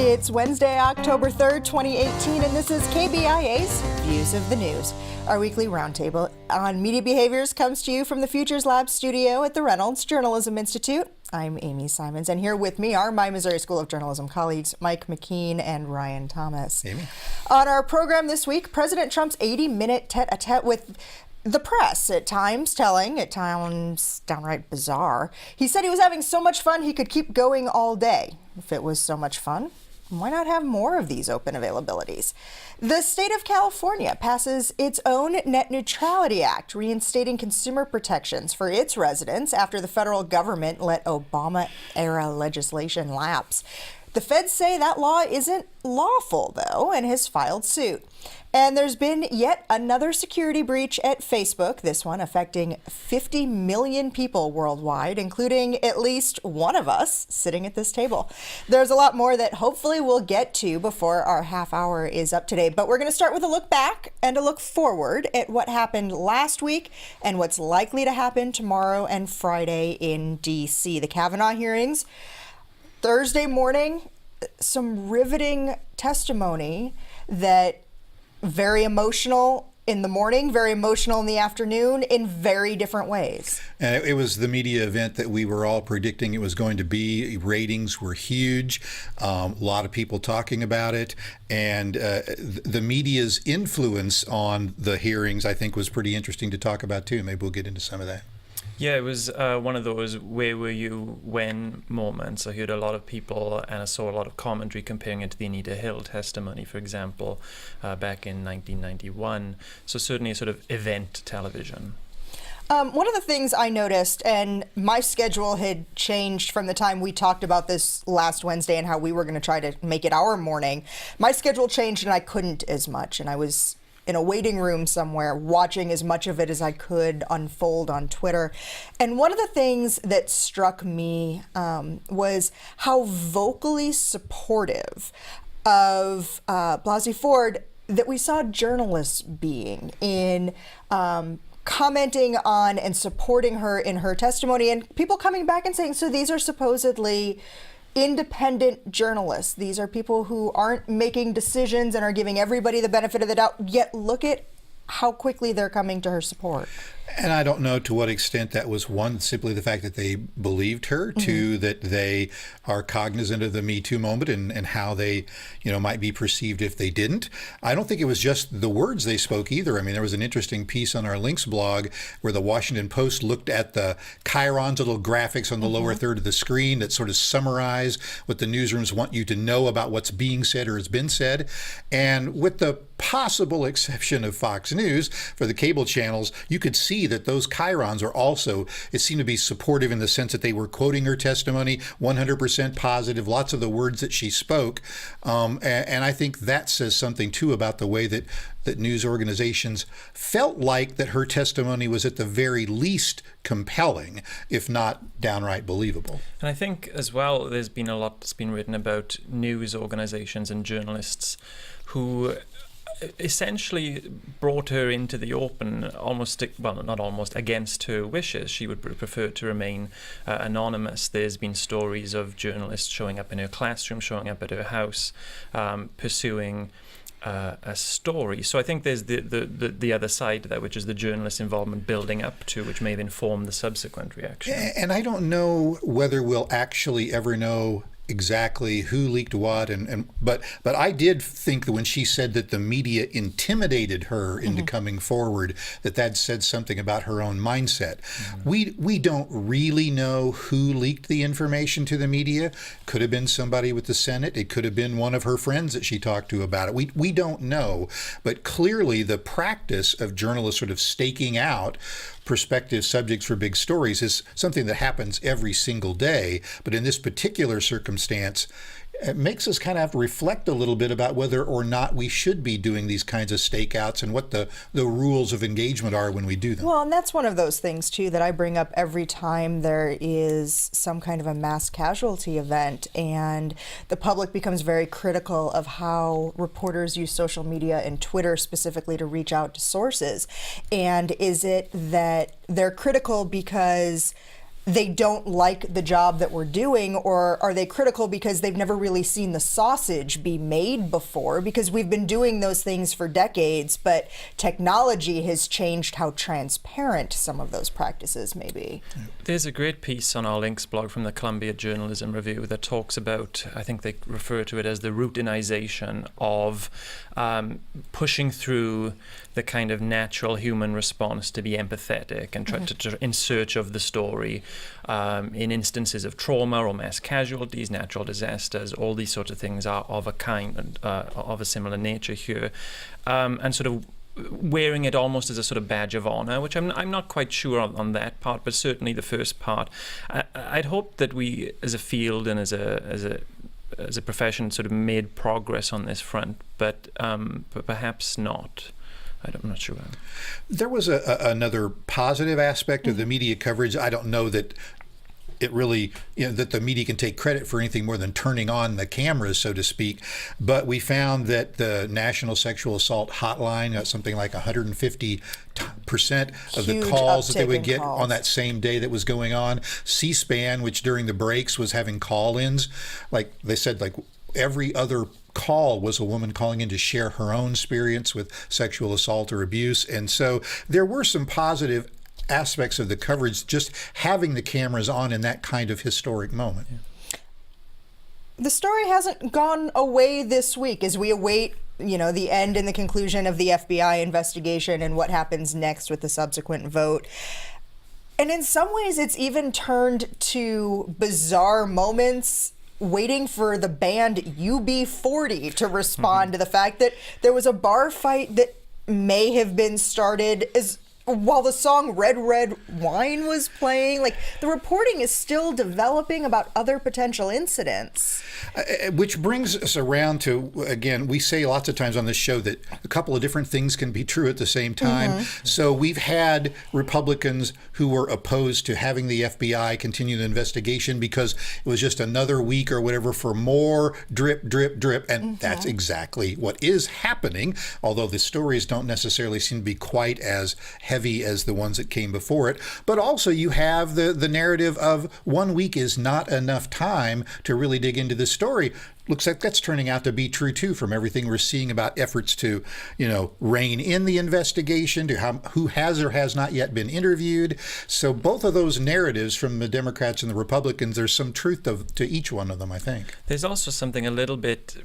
It's Wednesday, October 3rd, 2018, and this is KBIA's Views of the News. Our weekly roundtable on media behaviors comes to you from the Futures Lab studio at the Reynolds Journalism Institute. I'm Amy Simons, and here with me are my Missouri School of Journalism colleagues, Mike McKean and Ryan Thomas. Amy. On our program this week, President Trump's 80-minute tete-a-tete with the press, at times telling, at times downright bizarre. He said he was having so much fun he could keep going all day. If it was so much fun, why not have more of these open availabilities? The state of California passes its own Net Neutrality Act, reinstating consumer protections for its residents after the federal government let Obama-era legislation lapse. The feds say that law isn't lawful, though, and has filed suit. And there's been yet another security breach at Facebook, this one affecting 50 million people worldwide, including at least one of us sitting at this table. There's a lot more that hopefully we'll get to before our half hour is up today, but we're going to start with a look back and a look forward at what happened last week and what's likely to happen tomorrow and Friday in D.C. The Kavanaugh hearings, Thursday morning, some riveting testimony that very emotional in the morning, very emotional in the afternoon, in very different ways. And it was the media event that we were all predicting it was going to be. Ratings were huge, a lot of people talking about it, and the media's influence on the hearings, I think, was pretty interesting to talk about too. Maybe we'll get into some of that. Yeah, it was one of those where were you when moments. I heard a lot of people and I saw a lot of commentary comparing it to the Anita Hill testimony, for example, back in 1991. So certainly a sort of event television. One of the things I noticed, and my schedule had changed from the time we talked about this last Wednesday and how we were going to try to make it our morning, my schedule changed and I couldn't as much, and I was in a waiting room somewhere watching as much of it as I could unfold on Twitter. And one of the things that struck me was how vocally supportive of Blasey Ford that we saw journalists being in commenting on and supporting her in her testimony, and people coming back and saying, so these are supposedly independent journalists. These are people who aren't making decisions and are giving everybody the benefit of the doubt, yet look at how quickly they're coming to her support. And I don't know to what extent that was, one, simply the fact that they believed her, two, that they are cognizant of the Me Too moment and how they, might be perceived if they didn't. I don't think it was just the words they spoke either. I mean, there was an interesting piece on our Links blog where the Washington Post looked at the chyrons, little graphics on the lower third of the screen that sort of summarize what the newsrooms want you to know about what's being said or has been said. And with the possible exception of Fox News, for the cable channels, you could see that those chyrons are also, it seemed to be supportive in the sense that they were quoting her testimony, 100% positive, lots of the words that she spoke. And I think that says something, too, about the way that news organizations felt like that her testimony was at the very least compelling, if not downright believable. And I think as well, there's been a lot that's been written about news organizations and journalists who essentially brought her into the open, against her wishes. She would prefer to remain anonymous. There's been stories of journalists showing up in her classroom, showing up at her house, pursuing a story. So I think there's the other side to that, which is the journalist involvement building up to, which may have informed the subsequent reaction. And I don't know whether we'll actually ever know exactly who leaked what, but I did think that when she said that the media intimidated her into coming forward, that said something about her own mindset. We don't really know who leaked the information to the media. Could have been somebody with the Senate. It could have been one of her friends that she talked to about it. We don't know, but clearly the practice of journalists sort of staking out prospective subjects for big stories is something that happens every single day. But in this particular circumstance, it makes us kind of have to reflect a little bit about whether or not we should be doing these kinds of stakeouts and what the rules of engagement are when we do them. Well, and that's one of those things, too, that I bring up every time there is some kind of a mass casualty event and the public becomes very critical of how reporters use social media and Twitter specifically to reach out to sources. And is it that they're critical because they don't like the job that we're doing, or are they critical because they've never really seen the sausage be made before? Because we've been doing those things for decades, but technology has changed how transparent some of those practices may be. There's a great piece on our Links blog from the Columbia Journalism Review that talks about, I think they refer to it as the routinization of pushing through the kind of natural human response to be empathetic and try to in search of the story in instances of trauma or mass casualties, natural disasters. All these sorts of things are of a kind of a similar nature here, and sort of wearing it almost as a sort of badge of honor, which I'm not quite sure on that part, but certainly the first part. I'd hope that we, as a field and as a profession, sort of made progress on this front, but perhaps not. I'm not sure. There was another positive aspect of the media coverage. I don't know that it really, that the media can take credit for anything more than turning on the cameras, so to speak. But we found that the National Sexual Assault Hotline, something like 150% of the calls that they would get on that same day that was going on. C-SPAN, which during the breaks was having call-ins, like they said, like every other call was a woman calling in to share her own experience with sexual assault or abuse. And so there were some positive aspects of the coverage, just having the cameras on in that kind of historic moment. The story hasn't gone away this week as we await, the end and the conclusion of the FBI investigation and what happens next with the subsequent vote. And in some ways, it's even turned to bizarre moments waiting for the band UB40 to respond to the fact that there was a bar fight that may have been started while the song Red Red Wine was playing. Like, the reporting is still developing about other potential incidents. Which brings us around to, again, we say lots of times on this show that a couple of different things can be true at the same time. So we've had Republicans who were opposed to having the FBI continue the investigation because it was just another week or whatever for more drip, drip, drip. And that's exactly what is happening, although the stories don't necessarily seem to be quite as heavy as the ones that came before it. But also you have the narrative of 1 week is not enough time to really dig into the story. Looks like that's turning out to be true too, from everything we're seeing about efforts to, rein in the investigation, to who has or has not yet been interviewed. So both of those narratives from the Democrats and the Republicans, there's some truth to each one of them, I think. There's also something a little bit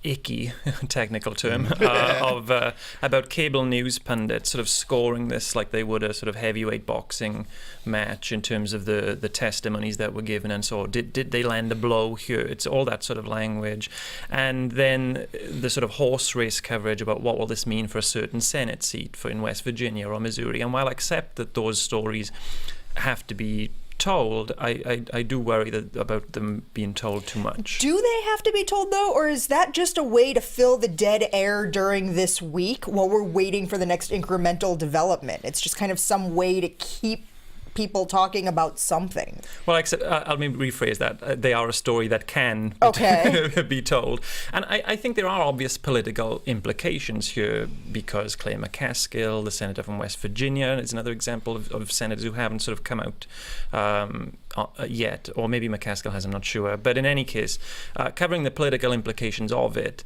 icky, technical term, about cable news pundits sort of scoring this like they would a sort of heavyweight boxing match in terms of the testimonies that were given, and so did they land a blow here? It's all that sort of language. And then the sort of horse race coverage about what will this mean for a certain Senate seat in West Virginia or Missouri. And while I accept that those stories have to be told, I do worry about them being told too much. Do they have to be told, though, or is that just a way to fill the dead air during this week while we're waiting for the next incremental development? It's just kind of some way to keep people talking about something. Well, except I'll maybe rephrase that. They are a story that can be told. And I think there are obvious political implications here because Claire McCaskill, the senator from West Virginia, is another example of senators who haven't sort of come out yet, or maybe McCaskill has, I'm not sure. But in any case, covering the political implications of it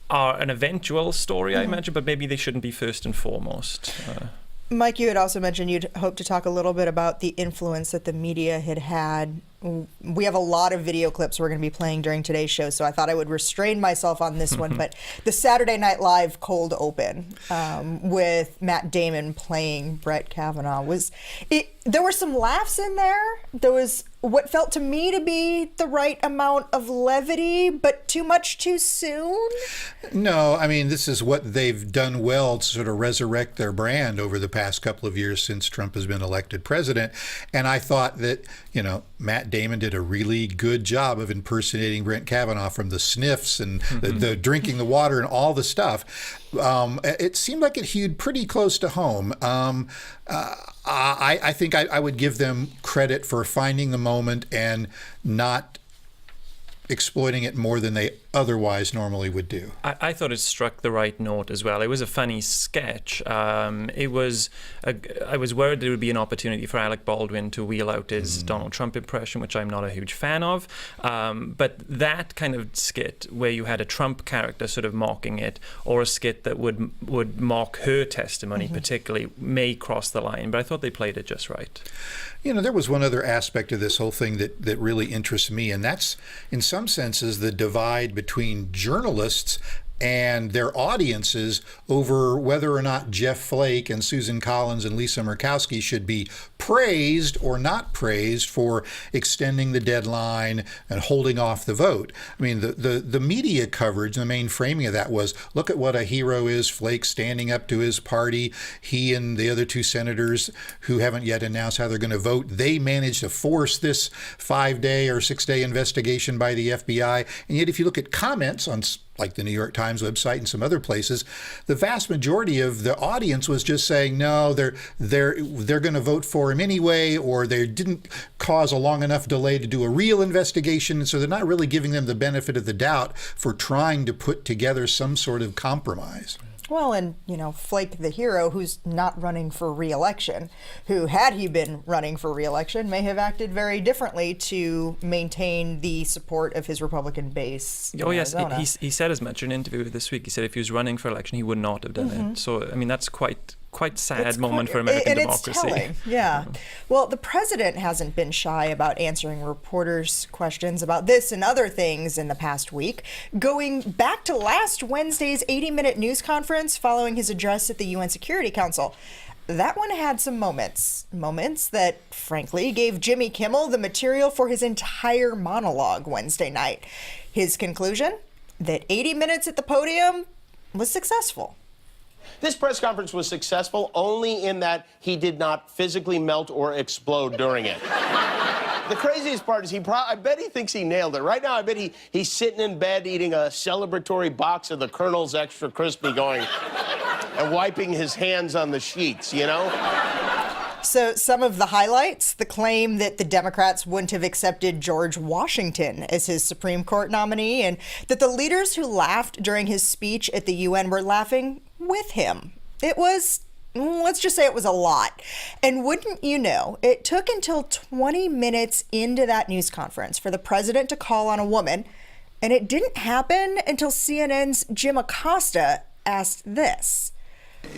are an eventual story, I imagine, but maybe they shouldn't be first and foremost. Mike, you had also mentioned you'd hope to talk a little bit about the influence that the media had. We have a lot of video clips we're going to be playing during today's show, so I thought I would restrain myself on this one. But the Saturday Night Live cold open with Matt Damon playing Brett Kavanaugh there were some laughs in there. There was what felt to me to be the right amount of levity, but too much too soon. No, I mean, this is what they've done well to sort of resurrect their brand over the past couple of years since Trump has been elected president. And I thought that, Matt Damon did a really good job of impersonating Brett Kavanaugh, from the sniffs and the drinking the water and all the stuff. It seemed like it hewed pretty close to home. I think I would give them credit for finding the moment and not exploiting it more than they otherwise normally would do. I thought it struck the right note as well. It was a funny sketch. I was worried there would be an opportunity for Alec Baldwin to wheel out his Donald Trump impression, which I'm not a huge fan of. But that kind of skit where you had a Trump character sort of mocking it, or a skit that would mock her testimony particularly, may cross the line. But I thought they played it just right. You know, there was one other aspect of this whole thing that really interests me, and that's, in some senses, the divide between journalists and their audiences over whether or not Jeff Flake and Susan Collins and Lisa Murkowski should be praised or not praised for extending the deadline and holding off the vote. I mean, the media coverage, the main framing of that was, look at what a hero is, Flake standing up to his party. He and the other two senators who haven't yet announced how they're going to vote, they managed to force this 5-day or 6-day investigation by the FBI. And yet if you look at comments on like the New York Times website and some other places, the vast majority of the audience was just saying, no, they're going to vote for him anyway, or they didn't cause a long enough delay to do a real investigation. So they're not really giving them the benefit of the doubt for trying to put together some sort of compromise. Well, and, you know, Flake the hero, who's not running for re-election, who, had he been running for re-election, may have acted very differently to maintain the support of his Republican base in Arizona. He said as much in an interview this week. He said if he was running for election, he would not have done it. So, I mean, that's quite sad moment for American democracy. It's telling, yeah. Well, the president hasn't been shy about answering reporters' questions about this and other things in the past week. Going back to last Wednesday's 80-minute news conference following his address at the UN Security Council, that one had some moments that, frankly, gave Jimmy Kimmel the material for his entire monologue Wednesday night. His conclusion? That 80 minutes at the podium was successful. This press conference was successful only in that he did not physically melt or explode during it. The craziest part is I bet he thinks he nailed it. Right now, I bet he's sitting in bed eating a celebratory box of the Colonel's Extra Crispy going and wiping his hands on the sheets, you know? So some of the highlights, the claim that the Democrats wouldn't have accepted George Washington as his Supreme Court nominee, and that the leaders who laughed during his speech at the UN were laughing with him. It was, let's just say it was a lot. And wouldn't you know, it took until 20 minutes into that news conference for the president to call on a woman, and it didn't happen until CNN's Jim Acosta asked this.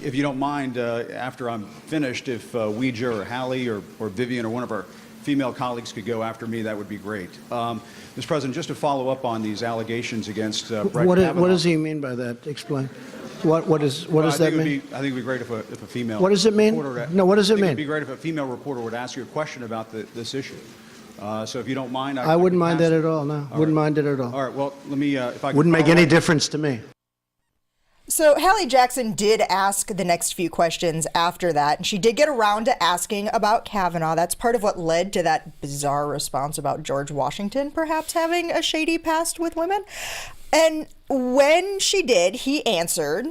If you don't mind, after I'm finished, if Ouija or Hallie or Vivian or one of our female colleagues could go after me, that would be great. Mr. President, just to follow up on these allegations against Brett Kavanaugh. What does he mean by that? Explain. What does that mean? I think it would be great if a female. What does it mean? No, what does it mean? It would be great if a female reporter would ask you a question about this issue. So if you don't mind, I wouldn't mind that at all. No, wouldn't mind it at all. All right. Well, let me. If I could wouldn't make any difference to me. So Hallie Jackson did ask the next few questions after that, and she did get around to asking about Kavanaugh. That's part of what led to that bizarre response about George Washington perhaps having a shady past with women. And when she did, he answered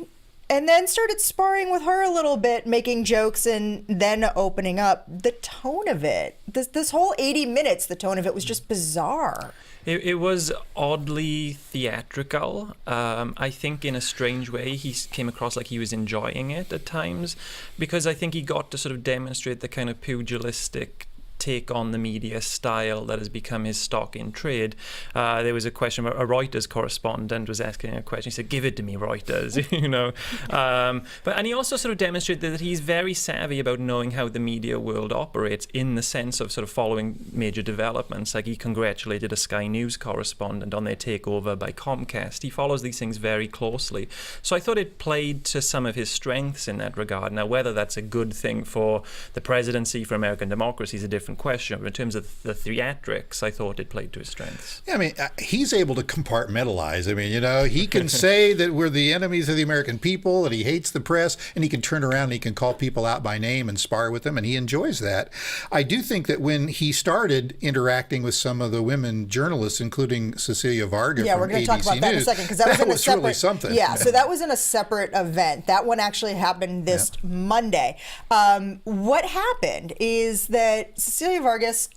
and then started sparring with her a little bit, making jokes and then opening up. The tone of it, this whole 80 minutes, the tone of it was just bizarre. It was oddly theatrical. I think in a strange way he came across like he was enjoying it at times, because I think he got to sort of demonstrate the kind of pugilistic take on the media style that has become his stock in trade. There was a question where a Reuters correspondent was asking a question. He said, "Give it to me, Reuters," you know. And he also sort of demonstrated that he's very savvy about knowing how the media world operates, in the sense of sort of following major developments. Like he congratulated a Sky News correspondent on their takeover by Comcast. He follows these things very closely. So I thought it played to some of his strengths in that regard. Now, whether that's a good thing for the presidency, for American democracy, is a different question. But in terms of the theatrics, I thought it played to his strengths. Yeah, I mean, he's able to compartmentalize. I mean, you know, he can say that we're the enemies of the American people, and he hates the press, and he can turn around and he can call people out by name and spar with them, and he enjoys that. I do think that when he started interacting with some of the women journalists, including Cecilia Vega yeah, from we're going ABC to talk about that in a second, because that was in a separate, really something. Yeah, so that was in a separate event. That one actually happened this Monday. What happened is that Cecilia Vargas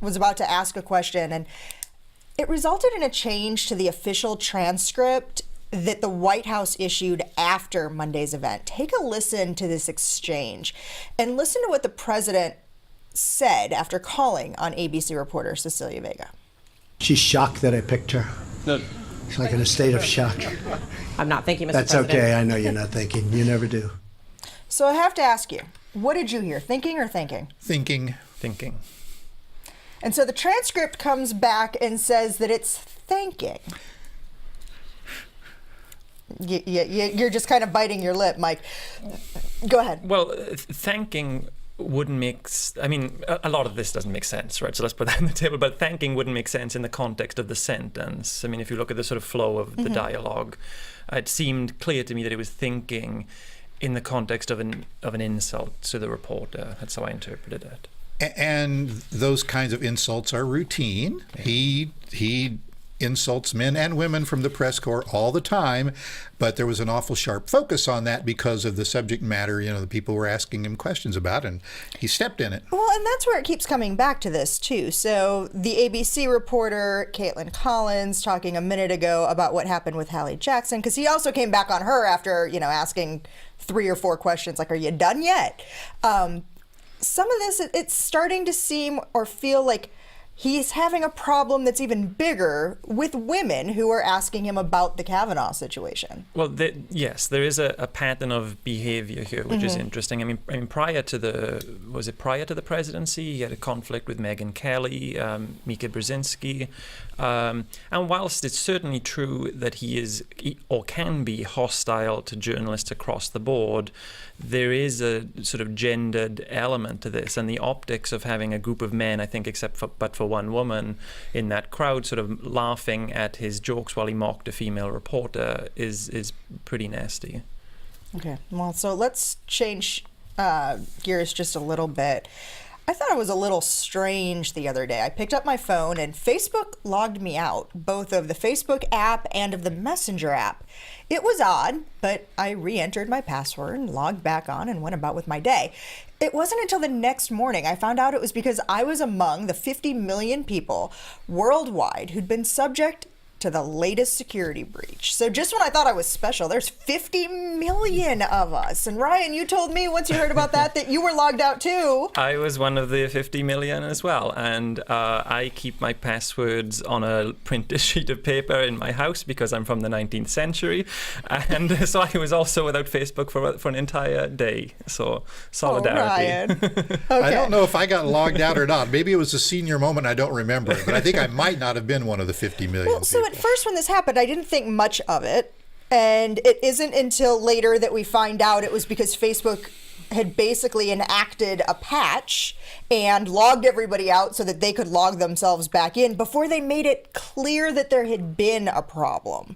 was about to ask a question, and It resulted in a change to the official transcript that the White House issued after Monday's event. Take a listen to this exchange and listen to what the president said after calling on ABC reporter Cecilia Vega. She's shocked that I picked her. No. She's like in a state of shock. I'm not thinking, Mr. That's President. okay. I know you're not thinking. You never do. So I have to ask you, what did you hear? Thinking or thinking? Thinking. And so the transcript comes back and says that it's thinking. You're just kind of biting your lip, Mike. Go ahead. Well, thanking wouldn't make... I mean, a lot of this doesn't make sense, right? So let's put that on the table. But thanking wouldn't make sense in the context of the sentence. I mean, if you look at the sort of flow of the dialogue, it seemed clear to me that it was thinking in the context of an insult to the reporter. That's how I interpreted it. And those kinds of insults are routine. He insults men and women from the press corps all the time, but there was an awful sharp focus on that because of the subject matter, the people were asking him questions about, and he stepped in it. Well, and that's where it keeps coming back to this, too. So the ABC reporter, Caitlin Collins, talking a minute ago about what happened with Hallie Jackson, because he also came back on her after, asking 3 or 4 questions, like, are you done yet? Some of this, it's starting to seem or feel like he's having a problem that's even bigger with women who are asking him about the Kavanaugh situation. Well, yes, there is a pattern of behavior here, which is interesting. I mean, prior to the presidency, he had a conflict with Megyn Kelly, Mika Brzezinski, and whilst it's certainly true that he is or can be hostile to journalists across the board, there is a sort of gendered element to this, and the optics of having a group of men, I think, but for one woman in that crowd, sort of laughing at his jokes while he mocked a female reporter is pretty nasty. Okay, well, so let's change gears just a little bit. I thought it was a little strange the other day. I picked up my phone and Facebook logged me out, both of the Facebook app and of the Messenger app. It was odd, but I re-entered my password and logged back on and went about with my day. It wasn't until the next morning I found out it was because I was among the 50 million people worldwide who'd been subject to the latest security breach. So just when I thought I was special, there's 50 million of us. And Ryan, you told me once you heard about that you were logged out too. I was one of the 50 million as well. And I keep my passwords on a printed sheet of paper in my house because I'm from the 19th century. And so I was also without Facebook for an entire day. So solidarity. Oh, Ryan. Okay. I don't know if I got logged out or not. Maybe it was a senior moment. I don't remember. But I think I might not have been one of the 50 million Well, so people. at first when this happened, I didn't think much of it. And it isn't until later that we find out it was because Facebook had basically enacted a patch and logged everybody out so that they could log themselves back in before they made it clear that there had been a problem.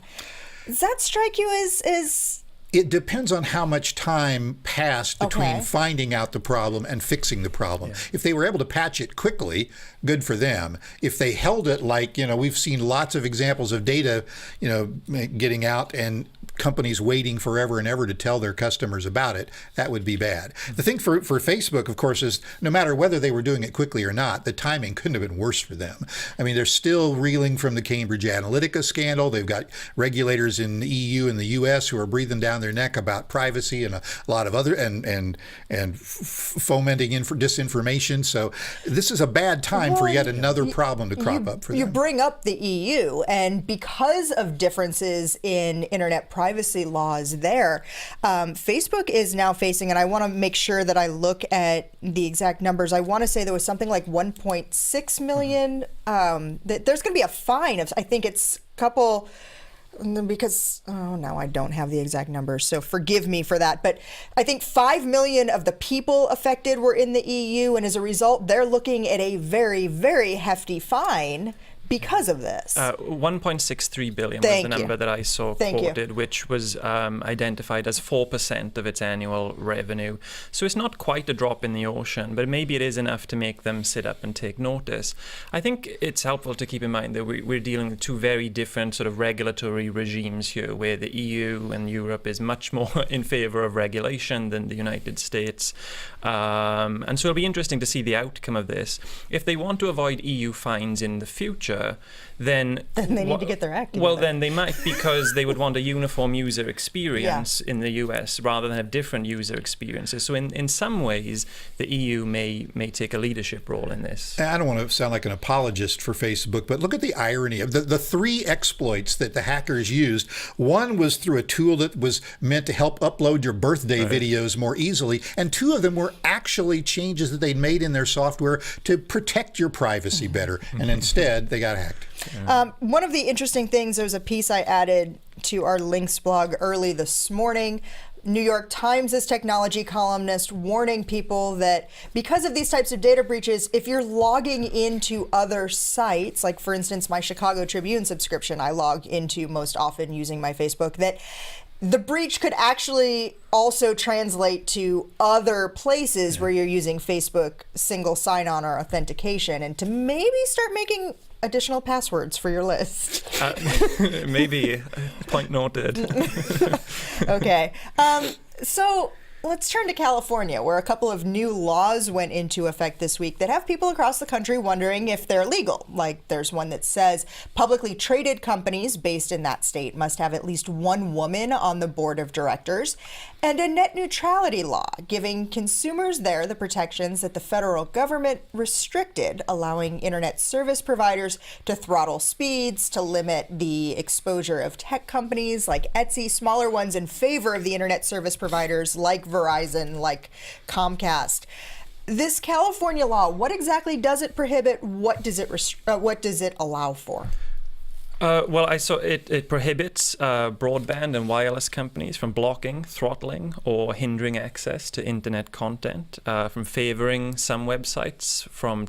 Does that strike you as... It depends on how much time passed between Okay. finding out the problem and fixing the problem. If they were able to patch it quickly, good for them. If they held it like, we've seen lots of examples of data, getting out and companies waiting forever and ever to tell their customers about it, that would be bad. The thing for Facebook, of course, is no matter whether they were doing it quickly or not, the timing couldn't have been worse for them. I mean, they're still reeling from the Cambridge Analytica scandal. They've got regulators in the EU and the US who are breathing down their neck about privacy and a lot of other and fomenting disinformation. So this is a bad time for yet another problem to crop up for them. You bring up the EU, and because of differences in internet privacy laws there, Facebook is now facing, and I want to make sure that I look at the exact numbers. I want to say there was something like 1.6 million. That there's going to be a fine of, I think it's a couple... Because, no, I don't have the exact numbers, so forgive me for that. But I think 5 million of the people affected were in the EU, and as a result, they're looking at a very, very hefty fine because of this. 1.63 billion Thank was the number you. that I saw Thank you. quoted, which was identified as 4% of its annual revenue. So it's not quite a drop in the ocean, but maybe it is enough to make them sit up and take notice. I think it's helpful to keep in mind that we're dealing with two very different sort of regulatory regimes here, where the EU and Europe is much more in favor of regulation than the United States. And so it'll be interesting to see the outcome of this. If they want to avoid EU fines in the future, future, then they need to get their act Well, together. then they might, because they would want a uniform user experience in the US rather than have different user experiences. So in some ways, the EU may take a leadership role in this. I don't want to sound like an apologist for Facebook, but look at the irony of the three exploits that the hackers used. One was through a tool that was meant to help upload your birthday videos more easily, and two of them were actually changes that they'd made in their software to protect your privacy better, and instead they got hacked. One of the interesting things, there was a piece I added to our links blog early this morning. New York Times' technology columnist warning people that because of these types of data breaches, if you're logging into other sites, like for instance, my Chicago Tribune subscription I log into most often using my Facebook, that the breach could actually also translate to other places where you're using Facebook single sign-on or authentication, and to maybe start making additional passwords for your list. Maybe. Point noted. Okay. So let's turn to California, where a couple of new laws went into effect this week that have people across the country wondering if they're legal. Like there's one that says publicly traded companies based in that state must have at least one woman on the board of directors, and a net neutrality law giving consumers there the protections that the federal government restricted, allowing internet service providers to throttle speeds, to limit the exposure of tech companies like Etsy, smaller ones, in favor of the internet service providers like Verizon, like Comcast. This California law, what exactly does it prohibit? What does it allow for? Well, I saw it prohibits broadband and wireless companies from blocking, throttling, or hindering access to internet content, from favoring some websites, from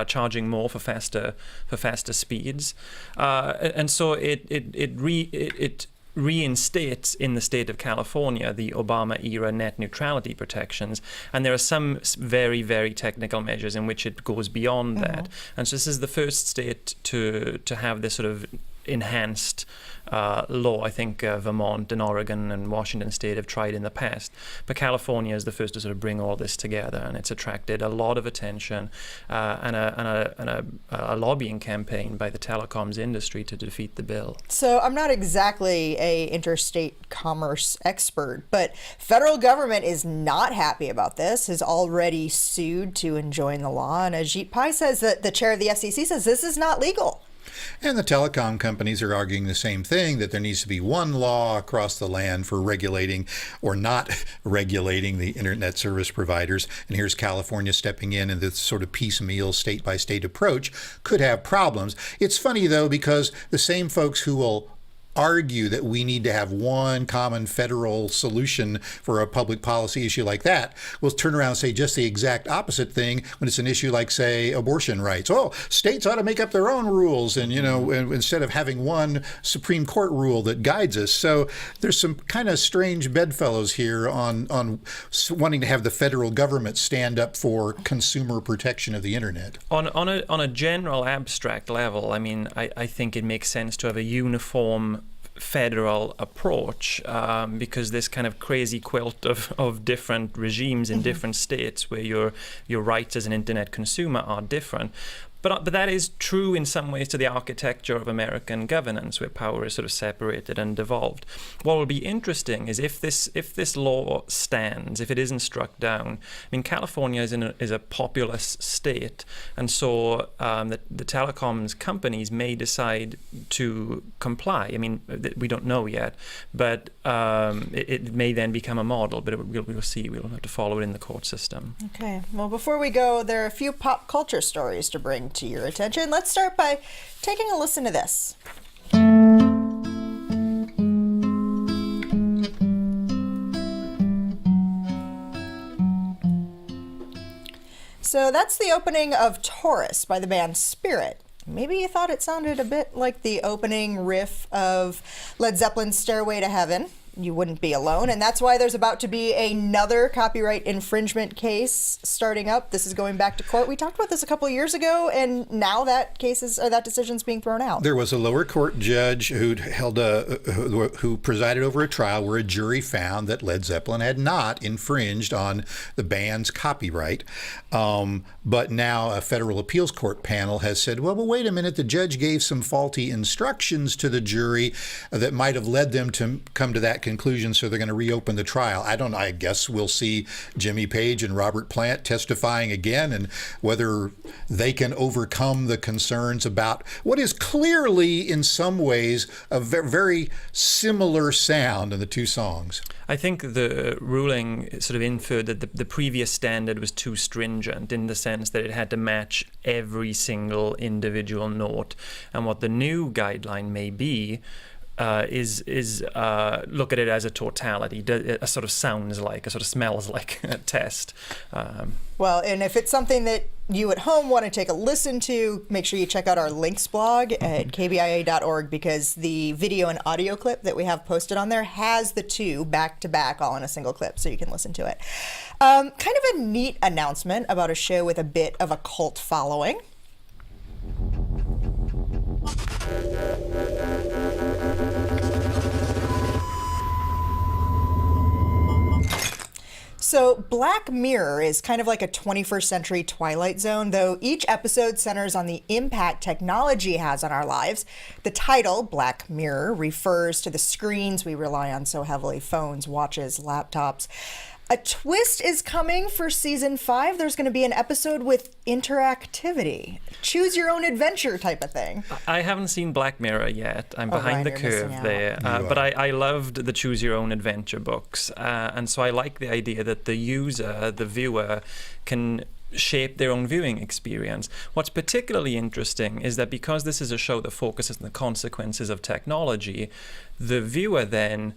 charging more for faster speeds, and so it reinstates in the state of California the Obama-era net neutrality protections, and there are some very, very technical measures in which it goes beyond that. And so this is the first state to have this sort of enhanced law. I think Vermont and Oregon and Washington State have tried in the past, but California is the first to sort of bring all this together, and it's attracted a lot of attention and a lobbying campaign by the telecoms industry to defeat the bill. So I'm not exactly a interstate commerce expert, but federal government is not happy about this, has already sued to enjoin the law, and Ajit Pai says that the chair of the FCC says this is not legal. And the telecom companies are arguing the same thing, that there needs to be one law across the land for regulating or not regulating the internet service providers. And here's California stepping in, and this sort of piecemeal state-by-state approach could have problems. It's funny, though, because the same folks who will argue that we need to have one common federal solution for a public policy issue like that will turn around and say just the exact opposite thing when it's an issue like, say, abortion rights. Oh, states ought to make up their own rules, and instead of having one Supreme Court rule that guides us. So there's some kind of strange bedfellows here on wanting to have the federal government stand up for consumer protection of the internet. On a general abstract level, I mean, I think it makes sense to have a uniform federal approach, because this kind of crazy quilt of different regimes in different states where your rights as an internet consumer are different. But that is true in some ways to the architecture of American governance, where power is sort of separated and devolved. What will be interesting is if this law stands, if it isn't struck down. I mean, California is a populous state, and so the telecoms companies may decide to comply. I mean, we don't know yet, but it may then become a model. But we'll see. We'll have to follow it in the court system. Okay. Well, before we go, there are a few pop culture stories to bring to your attention. Let's start by taking a listen to this. So that's the opening of Taurus by the band Spirit. Maybe you thought it sounded a bit like the opening riff of Led Zeppelin's Stairway to Heaven. you wouldn't be alone. And that's why there's about to be another copyright infringement case starting up. This is going back to court. We talked about this a couple of years ago, and now that decision's being thrown out. There was a lower court judge who presided over a trial where a jury found that Led Zeppelin had not infringed on the band's copyright. But now a federal appeals court panel has said, well, wait a minute, the judge gave some faulty instructions to the jury that might have led them to come to that conclusion, so they're going to reopen the trial. I guess we'll see Jimmy Page and Robert Plant testifying again, and whether they can overcome the concerns about what is clearly, in some ways, a very similar sound in the two songs. I think the ruling sort of inferred that the previous standard was too stringent in the sense that it had to match every single individual note. And what the new guideline may be is look at it as a totality, a sort of sounds like, a sort of smells like a test. Well, and if it's something that you at home want to take a listen to, make sure you check out our links blog at KBIA.org, because the video and audio clip that we have posted on there has the two back to back all in a single clip, so you can listen to it. Kind of a neat announcement about a show with a bit of a cult following. So Black Mirror is kind of like a 21st century Twilight Zone, though each episode centers on the impact technology has on our lives. The title, Black Mirror, refers to the screens we rely on so heavily, phones, watches, laptops. A twist is coming for season 5. There's going to be an episode with interactivity. Choose your own adventure type of thing. I haven't seen Black Mirror yet. I'm behind the curve there. But I loved the Choose Your Own Adventure books. And so I like the idea that the user, the viewer, can shape their own viewing experience. What's particularly interesting is that because this is a show that focuses on the consequences of technology, the viewer then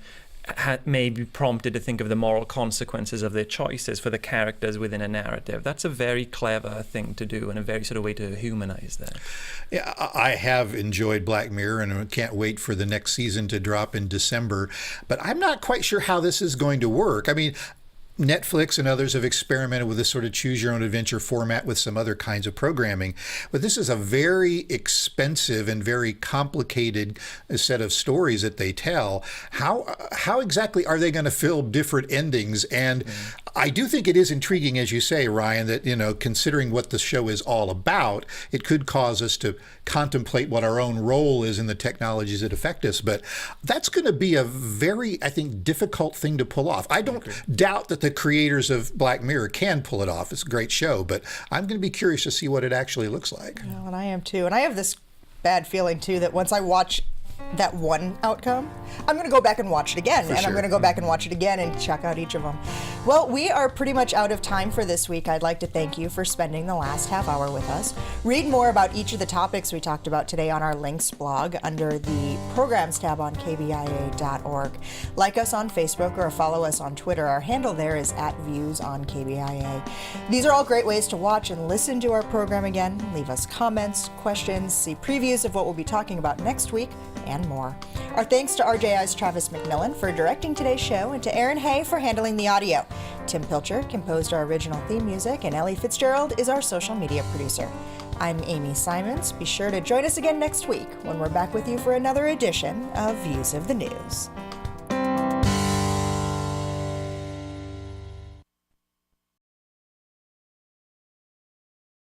may be prompted to think of the moral consequences of their choices for the characters within a narrative. That's a very clever thing to do and a very sort of way to humanize that. Yeah, I have enjoyed Black Mirror and can't wait for the next season to drop in December. But I'm not quite sure how this is going to work. I mean, Netflix and others have experimented with this sort of choose your own adventure format with some other kinds of programming. But this is a very expensive and very complicated set of stories that they tell. How exactly are they going to fill different endings? And I do think it is intriguing, as you say, Ryan, that, considering what the show is all about, it could cause us to contemplate what our own role is in the technologies that affect us. But that's going to be a very, I think, difficult thing to pull off. I don't doubt that the creators of Black Mirror can pull it off. It's a great show, but I'm going to be curious to see what it actually looks like. Well, and I am too. And I have this bad feeling too that once I watch that one outcome, I'm going to go back and watch it again. I'm going to go back and watch it again and check out each of them. Well, we are pretty much out of time for this week. I'd like to thank you for spending the last half hour with us. Read more about each of the topics we talked about today on our links blog under the programs tab on KBIA.org. Like us on Facebook or follow us on Twitter. Our handle there is @viewsonKBIA. These are all great ways to watch and listen to our program again. Leave us comments, questions, see previews of what we'll be talking about next week, and more. Our thanks to RJI's Travis McMillan for directing today's show and to Aaron Hay for handling the audio. Tim Pilcher composed our original theme music, and Ellie Fitzgerald is our social media producer. I'm Amy Simons. Be sure to join us again next week when we're back with you for another edition of Views of the News.